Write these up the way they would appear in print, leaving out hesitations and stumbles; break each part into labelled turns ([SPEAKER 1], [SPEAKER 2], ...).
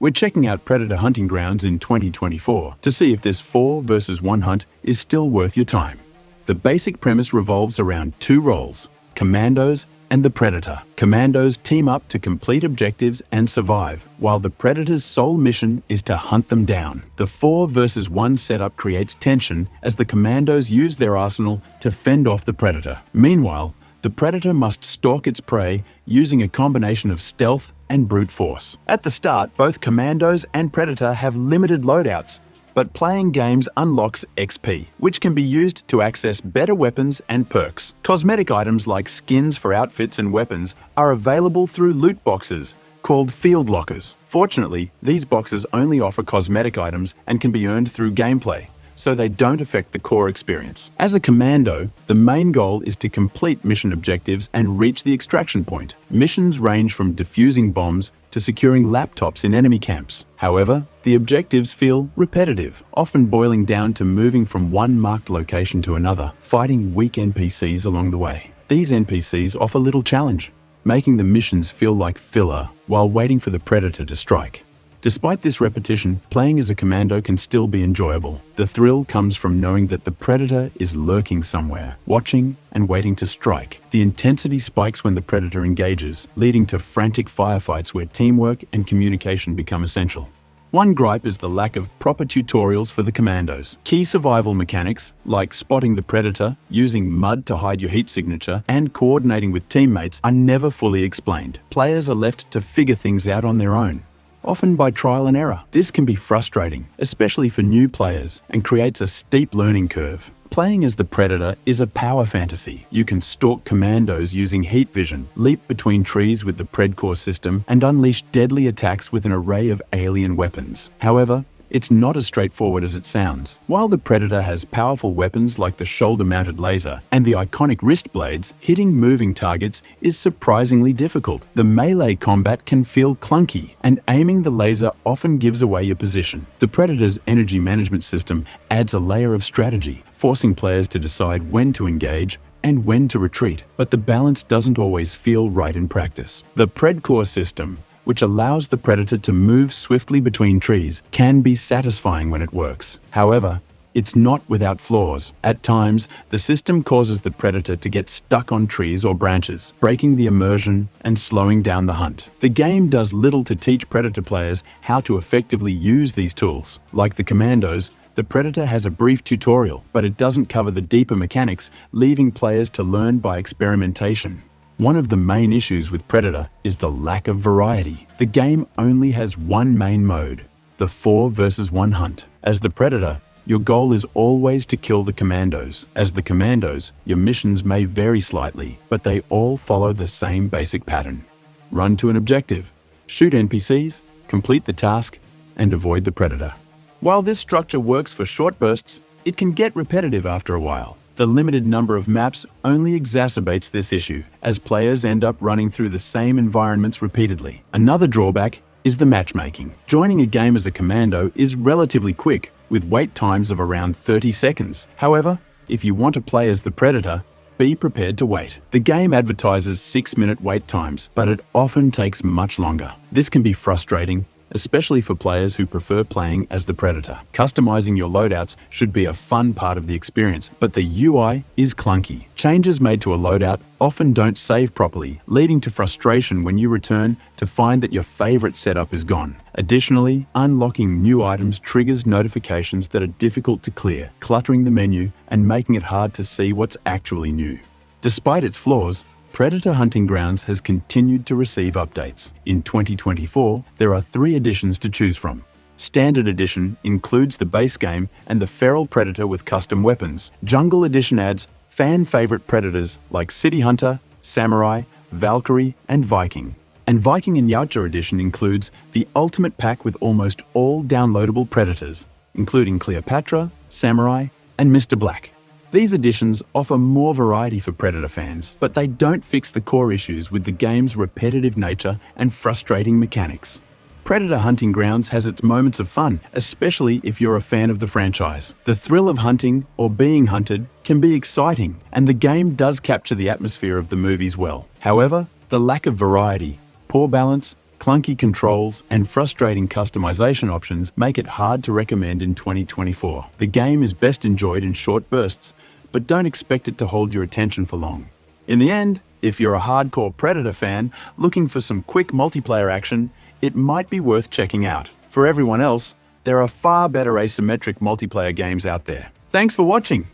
[SPEAKER 1] We're checking out Predator Hunting Grounds in 2024 to see if this 4 versus 1 hunt is still worth your time. The basic premise revolves around two roles: Commandos and the Predator. Commandos team up to complete objectives and survive, while the Predator's sole mission is to hunt them down. The 4 versus 1 setup creates tension as the Commandos use their arsenal to fend off the Predator. Meanwhile, the Predator must stalk its prey using a combination of stealth and brute force. At the start, both Commandos and Predator have limited loadouts, but playing games unlocks XP, which can be used to access better weapons and perks. Cosmetic items like skins for outfits and weapons are available through loot boxes, called field lockers. Fortunately, these boxes only offer cosmetic items and can be earned through gameplay, so they don't affect the core experience. As a commando, the main goal is to complete mission objectives and reach the extraction point. Missions range from defusing bombs to securing laptops in enemy camps. However, the objectives feel repetitive, often boiling down to moving from one marked location to another, fighting weak NPCs along the way. These NPCs offer little challenge, making the missions feel like filler while waiting for the Predator to strike. Despite this repetition, playing as a commando can still be enjoyable. The thrill comes from knowing that the Predator is lurking somewhere, watching and waiting to strike. The intensity spikes when the Predator engages, leading to frantic firefights where teamwork and communication become essential. One gripe is the lack of proper tutorials for the Commandos. Key survival mechanics, like spotting the Predator, using mud to hide your heat signature, and coordinating with teammates, are never fully explained. Players are left to figure things out on their own, often by trial and error. This can be frustrating, especially for new players, and creates a steep learning curve. Playing as the Predator is a power fantasy. You can stalk Commandos using heat vision, leap between trees with the Predcore system, and unleash deadly attacks with an array of alien weapons. However, it's not as straightforward as it sounds. While the Predator has powerful weapons like the shoulder-mounted laser and the iconic wrist blades, hitting moving targets is surprisingly difficult. The melee combat can feel clunky, and aiming the laser often gives away your position. The Predator's energy management system adds a layer of strategy, forcing players to decide when to engage and when to retreat. But the balance doesn't always feel right in practice. The Predcore system, which allows the Predator to move swiftly between trees, can be satisfying when it works. However, it's not without flaws. At times, the system causes the Predator to get stuck on trees or branches, breaking the immersion and slowing down the hunt. The game does little to teach Predator players how to effectively use these tools. Like the Commandos, the Predator has a brief tutorial, but it doesn't cover the deeper mechanics, leaving players to learn by experimentation. One of the main issues with Predator is the lack of variety. The game only has one main mode, the 4 versus 1 hunt. As the Predator, your goal is always to kill the Commandos. As the Commandos, your missions may vary slightly, but they all follow the same basic pattern. Run to an objective, shoot NPCs, complete the task, and avoid the Predator. While this structure works for short bursts, it can get repetitive after a while. The limited number of maps only exacerbates this issue, as players end up running through the same environments repeatedly. Another drawback is the matchmaking. Joining a game as a commando is relatively quick, with wait times of around 30 seconds. However, if you want to play as the Predator, be prepared to wait. The game advertises 6-minute wait times, but it often takes much longer. This can be frustrating, especially for players who prefer playing as the Predator. Customizing your loadouts should be a fun part of the experience, but the UI is clunky. Changes made to a loadout often don't save properly, leading to frustration when you return to find that your favorite setup is gone. Additionally, unlocking new items triggers notifications that are difficult to clear, cluttering the menu and making it hard to see what's actually new. Despite its flaws, Predator Hunting Grounds has continued to receive updates. In 2024, there are 3 editions to choose from. Standard Edition includes the base game and the Feral Predator with custom weapons. Jungle Edition adds fan-favorite predators like City Hunter, Samurai, Valkyrie, and Viking. And Viking and Yautja Edition includes the ultimate pack with almost all downloadable predators, including Cleopatra, Samurai, and Mr. Black. These editions offer more variety for Predator fans, but they don't fix the core issues with the game's repetitive nature and frustrating mechanics. Predator Hunting Grounds has its moments of fun, especially if you're a fan of the franchise. The thrill of hunting or being hunted can be exciting, and the game does capture the atmosphere of the movies well. However, the lack of variety, poor balance, Clunky controls and frustrating customization options make it hard to recommend in 2024. The game is best enjoyed in short bursts, but don't expect it to hold your attention for long. In the end, if you're a hardcore Predator fan looking for some quick multiplayer action, it might be worth checking out. For everyone else, there are far better asymmetric multiplayer games out there. Thanks for watching.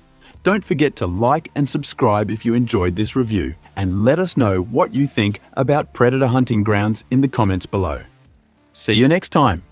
[SPEAKER 1] Don't forget to like and subscribe if you enjoyed this review, and let us know what you think about Predator Hunting Grounds in the comments below. See you next time.